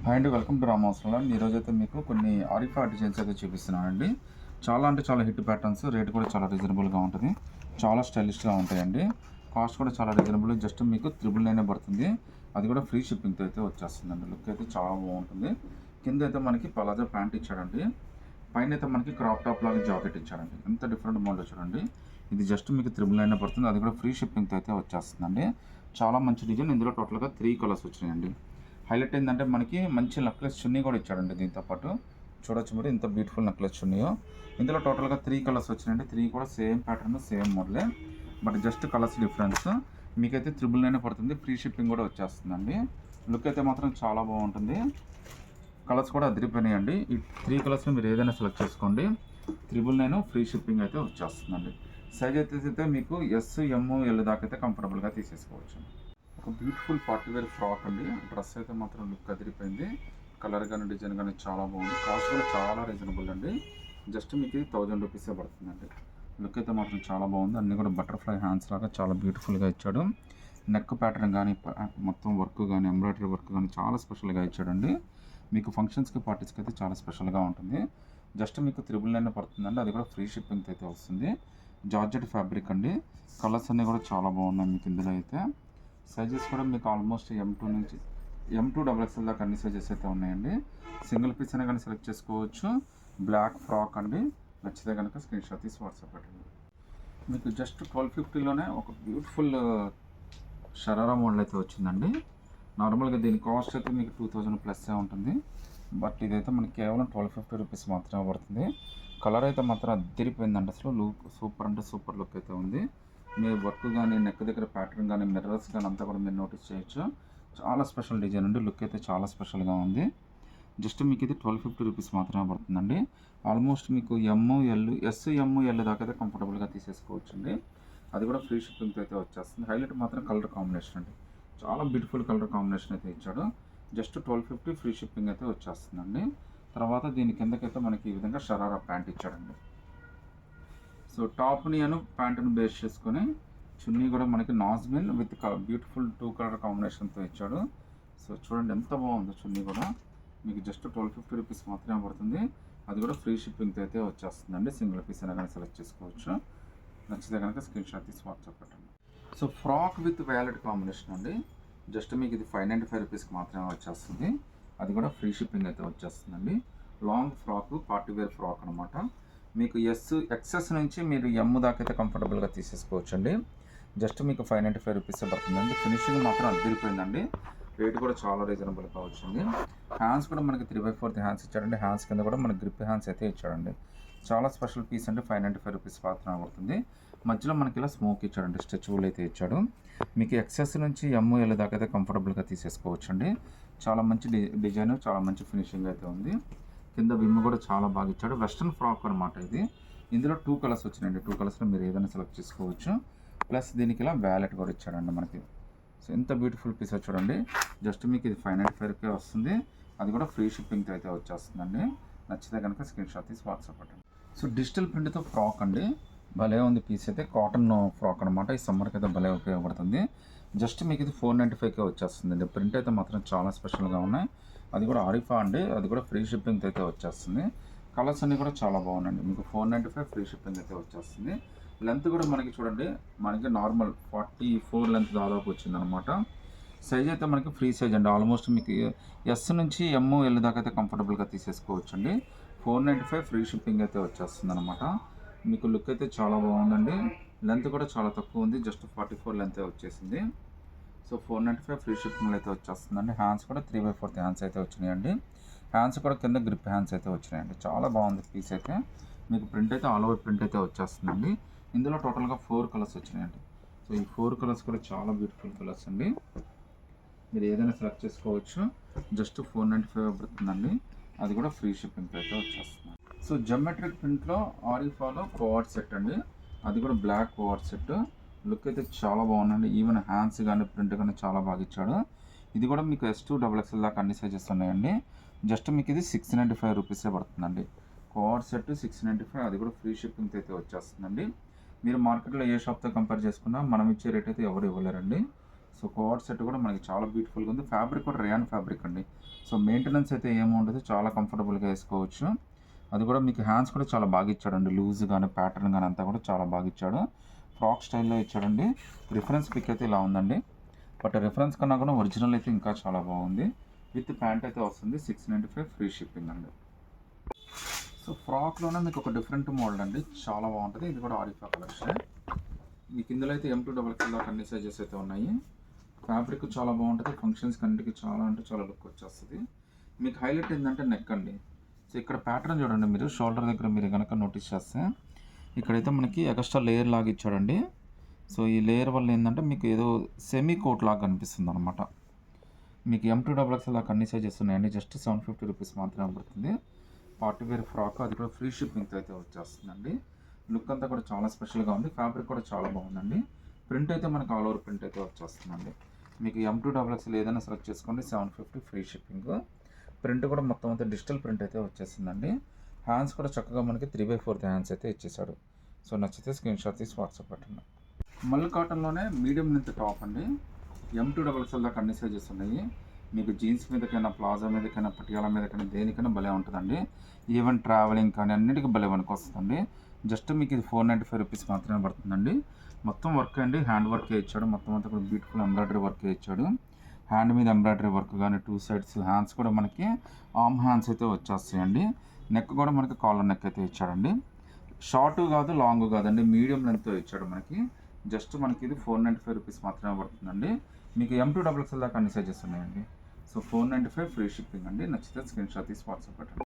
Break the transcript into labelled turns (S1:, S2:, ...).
S1: Hi అండి, welcome to రామవసరంలో. ఈరోజు అయితే మీకు కొన్ని ఆరిఫా డిజైన్స్ అయితే చూపిస్తున్నానండి. చాలా అంటే చాలా హిట్ ప్యాటర్న్స్, రేట్ కూడా చాలా రీజనబుల్గా ఉంటుంది, చాలా స్టైలిష్గా ఉంటాయండి. కాస్ట్ కూడా చాలా రీజనబుల్, జస్ట్ మీకు 999 పడుతుంది. అది కూడా ఫ్రీ షిప్పింగ్తో అయితే వచ్చేస్తుందండి. లుక్ అయితే చాలా బాగుంటుంది. కింద అయితే మనకి పలాజా ప్యాంట్ ఇచ్చాడండి, పైన అయితే మనకి క్రాప్ టాప్ లాగా జాకెట్ ఇచ్చాడండి. ఎంత డిఫరెంట్ మోడల్ చూడండి. ఇది జస్ట్ మీకు 999 పడుతుంది. అది కూడా ఫ్రీ షిప్పింగ్తో అయితే వచ్చేస్తుందండి. చాలా మంచి డిజైన్. ఇందులో టోటల్గా 3 కలర్స్ వచ్చినాయండి. హైలైట్ ఏంటంటే మనకి మంచి నెక్లెస్ చున్నీ కూడా ఇచ్చాడండి. దీంతో పాటు చూడొచ్చు మీరు ఎంత బ్యూటిఫుల్ నెక్లెస్ చున్నీయో. ఇందులో టోటల్గా 3 కలర్స్ వచ్చినాయండి. 3 కూడా సేమ్ ప్యాటర్న్, సేమ్ మోడలే, బట్ జస్ట్ కలర్స్ డిఫరెన్స్. మీకైతే 999 పడుతుంది. ఫ్రీ షిప్పింగ్ కూడా వచ్చేస్తుందండి. లుక్ అయితే మాత్రం చాలా బాగుంటుంది. కలర్స్ కూడా అదిరిపోయినాయండి. ఈ 3 కలర్స్లో మీరు ఏదైనా సెలెక్ట్ చేసుకోండి. 999 ఫ్రీ షిప్పింగ్ అయితే వచ్చేస్తుందండి. సైజ్ అయితే మీకు ఎస్, ఎమ్, ఎల్ దాకా అయితే కంఫర్టబుల్గా తీసేసుకోవచ్చు. ఒక బ్యూటిఫుల్ పార్టీ వేర్ ఫ్రాక్ అండి. డ్రెస్ అయితే మాత్రం లుక్ అదిరిపోయింది. కలర్ కానీ డిజైన్ కానీ చాలా బాగుంది. కాస్ట్ కూడా చాలా రీజనబుల్ అండి. జస్ట్ మీకు 1000 రూపీసే పడుతుందండి. లుక్ అయితే మాత్రం చాలా బాగుంది. అన్నీ కూడా బటర్ఫ్లై హ్యాండ్స్ లాగా చాలా బ్యూటిఫుల్గా ఇచ్చాడు. నెక్ ప్యాటర్న్ కానీ మొత్తం వర్క్ కానీ ఎంబ్రాయిడరీ వర్క్ కానీ చాలా స్పెషల్గా ఇచ్చాడండి. మీకు ఫంక్షన్స్కి పార్టీస్కి అయితే చాలా స్పెషల్గా ఉంటుంది. జస్ట్ మీకు 999 పడుతుందండి. అది కూడా ఫ్రీ షిప్పింగ్ అయితే వస్తుంది. జార్జెట్ ఫ్యాబ్రిక్ అండి. కలర్స్ అన్నీ కూడా చాలా బాగున్నాయి మీకు ఇందులో అయితే. సైజెస్ కూడా మీకు ఆల్మోస్ట్ M2 నుంచి M2 XXL దాకా అన్ని సైజెస్ అయితే ఉన్నాయండి. సింగిల్ పీస్ అయినా కానీ సెలెక్ట్ చేసుకోవచ్చు. బ్లాక్ ఫ్రాక్ అండి. నచ్చితే కనుక స్క్రీన్ షాట్ తీసి వాట్సాప్ పెట్టండి. మీకు జస్ట్ 1250లోనే ఒక బ్యూటిఫుల్ షరారా మోడల్ అయితే వచ్చిందండి. నార్మల్గా దీని కాస్ట్ అయితే మీకు 2000 ప్లస్ ఉంటుంది, బట్ ఇదైతే మనకి కేవలం 1250 రూపీస్ మాత్రమే పడుతుంది. కలర్ అయితే మాత్రం అదిరిపోయిందండి. అసలు లుక్ సూపర్ అంటే సూపర్ లుక్ అయితే ఉంది. మీ వర్క్ కానీ నెక్ దగ్గర ప్యాటర్న్ కానీ మిర్రర్స్ కానీ అంతా కూడా మీరు నోటీస్ చేయొచ్చు. చాలా స్పెషల్ డిజైన్ అండి. లుక్ అయితే చాలా స్పెషల్గా ఉంది. జస్ట్ మీకు ఇది 1250 రూపీస్ మాత్రమే పడుతుందండి. ఆల్మోస్ట్ మీకు ఎమ్ ఎల్ దాకా అయితే కంఫర్టబుల్గా తీసేసుకోవచ్చు అండి. అది కూడా ఫ్రీ షిప్పింగ్తో అయితే వచ్చేస్తుంది. హైలైట్ మాత్రం కలర్ కాంబినేషన్ అండి. చాలా బ్యూటిఫుల్ కలర్ కాంబినేషన్ అయితే ఇచ్చాడు. జస్ట్ 1250 ఫ్రీ షిప్పింగ్ అయితే వచ్చేస్తుందండి. తర్వాత దీని కిందకైతే మనకి ఈ విధంగా షరారా ప్యాంట్ ఇచ్చాడండి. సో టాప్ని ప్యాంటును బేస్ చేసుకొని చున్నీ కూడా మనకి నాజ్మిన్ విత్ బ్యూటిఫుల్ 2 కలర్ కాంబినేషన్తో ఇచ్చాడు. సో చూడండి ఎంత బాగుందో. చున్నీ కూడా మీకు జస్ట్ 1250 రూపీస్ మాత్రమే పడుతుంది. అది కూడా ఫ్రీ షిప్పింగ్తో అయితే వచ్చేస్తుందండి. సింగిల్ పీస్ అయినా కానీ సెలెక్ట్ చేసుకోవచ్చు. నచ్చితే కనుక స్క్రీన్ షాట్ తీసి వాట్సాప్ పెట్టండి. So frock with wallet combination అండి. జస్ట్ మీకు ఇది 595 రూపీస్కి మాత్రమే వచ్చేస్తుంది. అది కూడా ఫ్రీ షిప్పింగ్ అయితే వచ్చేస్తుందండి. Long frock, party wear frock అనమాట. మీకు ఎక్సెస్ నుంచి మీరు ఎమ్ దాకా అయితే కంఫర్టబుల్గా తీసేసుకోవచ్చు అండి. జస్ట్ మీకు 595 రూపీసే పడుతుందండి. ఫినిషింగ్ మాత్రం అదిరిపోయిందండి. రేట్ కూడా చాలా రీజనబుల్గా వచ్చింది. హ్యాండ్స్ కూడా మనకి 3/4 హ్యాండ్స్ ఇచ్చాడండి. హ్యాండ్స్ కింద కూడా మనకి గ్రిప్ హ్యాండ్స్ అయితే ఇచ్చాడండి. చాలా స్పెషల్ పీస్ అండి. 595 రూపీస్ మాత్రమే పడుతుంది. మధ్యలో మనకి ఇలా స్మోక్ ఇచ్చాడండి. స్ట్రెచబుల్ అయితే ఇచ్చాడు. మీకు ఎక్సెస్ నుంచి ఎల్ దాకా అయితే కంఫర్టబుల్గా తీసేసుకోవచ్చు అండి. చాలా మంచి డిజైన్, చాలా మంచి ఫినిషింగ్ అయితే ఉంది. కింద విమ్ కూడా చాలా బాగా ఇచ్చాడు. వెస్ట్రన్ ఫ్రాక్ అనమాట ఇది. ఇందులో 2 కలర్స్ వచ్చినాయండి. 2 కలర్స్లో మీరు ఏదైనా సెలెక్ట్ చేసుకోవచ్చు. ప్లస్ దీనికి ఇలా వ్యాలెట్ కూడా ఇచ్చాడండి మనకి. సో ఎంత బ్యూటిఫుల్ పీస్ చూడండి. జస్ట్ మీకు ఇది 595 వస్తుంది. అది కూడా ఫ్రీ షిప్పింగ్తో అయితే వచ్చేస్తుందండి. నచ్చితే కనుక స్క్రీన్ షాట్ తీసి వాట్సాప్ పెట్టండి. సో డిజిటల్ ప్రింట్తో ఫ్రాక్ అండి. భలే ఉంది పీస్ అయితే. కాటన్ ఫ్రాక్ అనమాట. ఈ సమ్మర్కి అయితే భలే ఉపయోగపడుతుంది. జస్ట్ మీకు ఇది 495 వచ్చేస్తుందండి. ప్రింట్ అయితే మాత్రం చాలా స్పెషల్గా ఉన్నాయి. అది కూడా ఆరిఫా అండి. అది కూడా ఫ్రీ షిప్పింగ్ అయితే వచ్చేస్తుంది. కలర్స్ అన్నీ కూడా చాలా బాగున్నాయండి. మీకు 495 ఫ్రీ షిప్పింగ్ అయితే వచ్చేస్తుంది. లెంత్ కూడా మనకి చూడండి, మనకి నార్మల్ 44 లెంత్ దాదాపు వచ్చిందనమాట. సైజ్ అయితే మనకి ఫ్రీ సైజ్ అండి. ఆల్మోస్ట్ మీకు ఎస్ నుంచి ఎల్ దాకా అయితే కంఫర్టబుల్గా తీసేసుకోవచ్చు అండి. 495 ఫ్రీ షిప్పింగ్ అయితే వచ్చేస్తుంది అనమాట. మీకు లుక్ అయితే చాలా బాగుందండి. లెంత్ కూడా చాలా తక్కువ ఉంది. జస్ట్ 44 లెంత్ వచ్చేసింది. సో 495 ఫ్రీ షిప్పింగ్ అయితే వచ్చేస్తుందండి. హ్యాండ్స్ కూడా 3/4 హ్యాండ్స్ అయితే వచ్చినాయండి. హ్యాండ్స్ కూడా కింద గ్రిప్ హ్యాండ్స్ అయితే వచ్చినాయండి. చాలా బాగుంది పీస్ అయితే. మీకు ప్రింట్ అయితే ఆల్ ఓవర్ ప్రింట్ అయితే వచ్చేస్తుందండి. ఇందులో టోటల్గా 4 కలర్స్ వచ్చినాయండి. సో ఈ 4 కలర్స్ కూడా చాలా బ్యూటిఫుల్ కలర్స్ అండి. మీరు ఏదైనా సెలెక్ట్ చేసుకోవచ్చు. జస్ట్ 495 పడుతుందండి. అది కూడా ఫ్రీ షిప్పింగ్ అయితే వచ్చేస్తుంది. సో జమెట్రిక్ ప్రింట్లో ఆరిఫాలో కోఆర్డ్ సెట్ అండి. అది కూడా బ్లాక్ కోఆర్డ్ సెట్. లుక్ అయితే చాలా బాగుందండి. ఈవెన్ హ్యాండ్స్ కానీ ప్రింట్ కానీ చాలా బాగా ఇచ్చాడు. ఇది కూడా మీకు S2 XXL దాకా అన్ని సైజెస్ ఉన్నాయండి. జస్ట్ మీకు ఇది 695 రూపీసే పడుతుందండి. Co-ord set 695. అది కూడా ఫ్రీ షిప్పింగ్ అయితే వచ్చేస్తుందండి. మీరు మార్కెట్లో ఏ షాప్తో కంపేర్ చేసుకున్నా మనం ఇచ్చే రేట్ అయితే ఎవరు ఇవ్వలేరండి. సో కోఆర్ సెట్ కూడా మనకి చాలా బ్యూటిఫుల్గా ఉంది. ఫ్యాబ్రిక్ కూడా రేయాన్ ఫ్యాబ్రిక్ అండి. సో మెయింటెనెన్స్ అయితే ఏముండదు, చాలా కంఫర్టబుల్గా వేసుకోవచ్చు. అది కూడా మీకు హ్యాండ్స్ కూడా చాలా బాగా ఇచ్చాడండి, లూజ్ కానీ ప్యాటర్న్ కానీ అంతా కూడా చాలా బాగా ఇచ్చాడు. ఫ్రాక్ స్టైల్లో ఇచ్చాడండి. రిఫరెన్స్ పిక్ అయితే ఇలా ఉందండి, బట్ రిఫరెన్స్ కన్నా కూడా ఒరిజినల్ అయితే ఇంకా చాలా బాగుంది. విత్ ప్యాంట్ అయితే వస్తుంది. 695 ఫ్రీ షిప్పింగ్ అండి. సో ఫ్రాక్లోనే మీకు ఒక డిఫరెంట్ మోడల్ అండి, చాలా బాగుంటుంది. ఇది కూడా ఆరిఫా కలెక్షన్. మీకు ఇందులో అయితే M2XL దాకా అన్ని సైజెస్ అయితే ఉన్నాయి. ఫ్యాబ్రిక్ చాలా బాగుంటుంది. ఫంక్షన్స్ కంటికి చాలా అంటే చాలా లుక్ వచ్చేస్తుంది. మీకు హైలైట్ ఏంటంటే నెక్ అండి. సో ఇక్కడ ప్యాటర్న్ చూడండి, మీరు షోల్డర్ దగ్గర మీరు కనుక నోటీస్ చేస్తే ఇక్కడైతే మనకి ఎక్స్ట్రా లేయర్ లాగా ఇచ్చాడండి. సో ఈ లేయర్ వల్ల ఏంటంటే మీకు ఏదో సెమీ కోట్ లాగా కనిపిస్తుంది అనమాట. మీకు M2XL దాకా అన్ని సైజెస్ ఉన్నాయండి. జస్ట్ 750 రూపీస్ మాత్రమే పడుతుంది. పార్టీ వేర్ ఫ్రాక్, అది కూడా ఫ్రీ షిప్పింగ్తో అయితే వచ్చేస్తుందండి. లుక్ అంతా కూడా చాలా స్పెషల్గా ఉంది. ఫ్యాబ్రిక్ కూడా చాలా బాగుందండి. ప్రింట్ అయితే మనకు ఆల్ ఓవర్ ప్రింట్ అయితే వచ్చేస్తుందండి. మీకు M2XL ఏదైనా సెలెక్ట్ చేసుకోండి, 750 ఫ్రీ షిప్పింగ్. ప్రింట్ కూడా మొత్తం అంతా డిజిటల్ ప్రింట్ అయితే వచ్చేసిందండి. హ్యాండ్స్ కూడా చక్కగా మనకి 3/4 హ్యాండ్స్ అయితే ఇచ్చేసాడు. సో నచ్చితే స్క్రీన్ షాట్ తీసి వాట్సాప్ పెట్టండి. మల్ కాటన్లోనే మీడియం లెంత్ టాప్ అండి. M2XL దాకా అన్ని సైజెస్ ఉన్నాయి. మీకు జీన్స్ మీదకైనా, ప్లాజా మీదకైనా, పటియాలా మీదకైనా, దేనికైనా భలే ఉంటుందండి. ఈవెన్ ట్రావెలింగ్ కానీ అన్నిటికీ భలే పనికి వస్తుందండి. జస్ట్ మీకు ఇది 495 రూపీస్ మాత్రమే పడుతుందండి. మొత్తం వర్క్ అండి, హ్యాండ్ వర్కే ఇచ్చాడు. మొత్తం అంతా కూడా బ్యూటిఫుల్ ఎంబ్రాయిడరీ వర్కే ఇచ్చాడు. హ్యాండ్ మీద ఎంబ్రాయిడరీ వర్క్ కానీ, 2 సైడ్స్ హ్యాండ్స్ కూడా మనకి ఆర్మ్ హ్యాండ్స్ అయితే వచ్చేస్తాయండి. నెక్ కూడా మనకి కాలర్ నెక్ అయితే ఇచ్చాడండి. షార్ట్ కాదు, లాంగ్ కాదండి, మీడియం లెంత్తో ఇచ్చాడు మనకి. జస్ట్ మనకి ఇది 495 రూపీస్ మాత్రమే పడుతుందండి. మీకు M2XL దాకా అన్ని సైజెస్ ఉన్నాయండి. సో 495 ఫ్రీ షిప్పింగ్ అండి. నచ్చితే స్క్రీన్ షాట్ తీసి వాట్సాప్ పెట్టండి.